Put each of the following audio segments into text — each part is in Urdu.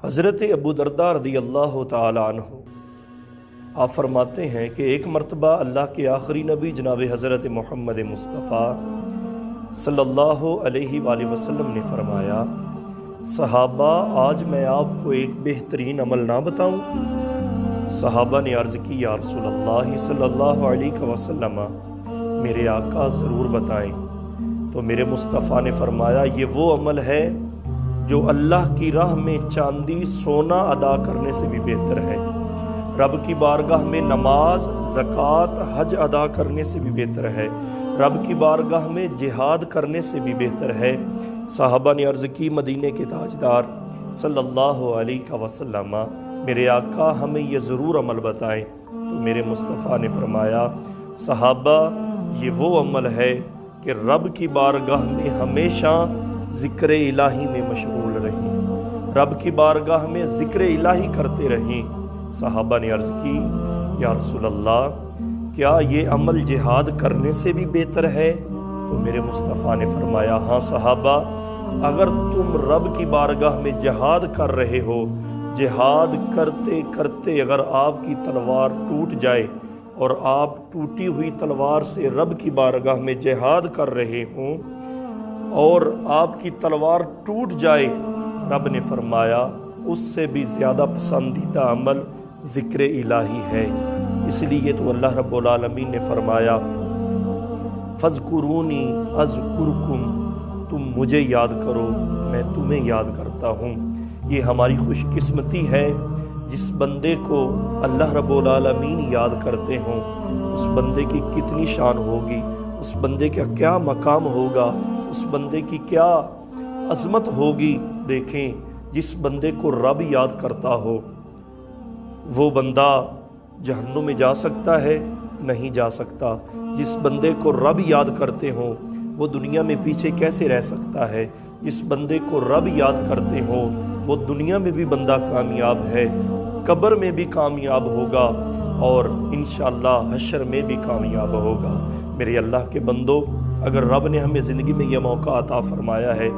حضرت ابو درداء رضی اللہ تعالی عنہ آپ فرماتے ہیں کہ ایک مرتبہ اللہ کے آخری نبی جناب حضرت محمد مصطفیٰ صلی اللہ علیہ وآلہ وسلم نے فرمایا، صحابہ آج میں آپ کو ایک بہترین عمل نہ بتاؤں؟ صحابہ نے عرض کی، یا رسول اللہ صلی اللہ علیہ وسلم میرے آقا ضرور بتائیں۔ تو میرے مصطفیٰ نے فرمایا، یہ وہ عمل ہے جو اللہ کی راہ میں چاندی سونا ادا کرنے سے بھی بہتر ہے، رب کی بارگاہ میں نماز زکوٰۃ حج ادا کرنے سے بھی بہتر ہے، رب کی بارگاہ میں جہاد کرنے سے بھی بہتر ہے۔ صحابہ نے عرض کی، مدینے کے تاجدار صلی اللہ علیہ وسلم میرے آقا ہمیں یہ ضرور عمل بتائیں۔ تو میرے مصطفیٰ نے فرمایا، صحابہ یہ وہ عمل ہے کہ رب کی بارگاہ میں ہمیشہ ذکر الہی میں مشغول رہیں، رب کی بارگاہ میں ذکر الہی کرتے رہیں۔ صحابہ نے عرض کی، یا رسول اللہ کیا یہ عمل جہاد کرنے سے بھی بہتر ہے؟ تو میرے مصطفیٰ نے فرمایا، ہاں صحابہ، اگر تم رب کی بارگاہ میں جہاد کر رہے ہو، جہاد کرتے کرتے اگر آپ کی تلوار ٹوٹ جائے اور آپ ٹوٹی ہوئی تلوار سے رب کی بارگاہ میں جہاد کر رہے ہوں اور آپ کی تلوار ٹوٹ جائے، رب نے فرمایا اس سے بھی زیادہ پسندیدہ عمل ذکر الہی ہے۔ اس لیے تو اللہ رب العالمین نے فرمایا، فَاذْكُرُونِي أَذْكُرْكُمْ، تم مجھے یاد کرو میں تمہیں یاد کرتا ہوں۔ یہ ہماری خوش قسمتی ہے جس بندے کو اللہ رب العالمین یاد کرتے ہوں، اس بندے کی کتنی شان ہوگی، اس بندے کا کیا مقام ہوگا، اس بندے کی کیا عظمت ہوگی۔ دیکھیں، جس بندے کو رب یاد کرتا ہو وہ بندہ جہنم میں جا سکتا ہے؟ نہیں جا سکتا۔ جس بندے کو رب یاد کرتے ہوں وہ دنیا میں پیچھے کیسے رہ سکتا ہے؟ جس بندے کو رب یاد کرتے ہوں وہ دنیا میں بھی بندہ کامیاب ہے، قبر میں بھی کامیاب ہوگا اور انشاءاللہ حشر میں بھی کامیاب ہوگا۔ میرے اللہ کے بندو، اگر رب نے ہمیں زندگی میں یہ موقع عطا فرمایا ہے،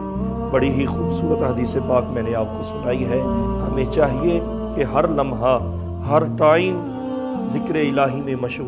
بڑی ہی خوبصورت حدیث پاک میں نے آپ کو سنائی ہے، ہمیں چاہیے کہ ہر لمحہ ہر ٹائم ذکر الہی میں مشغول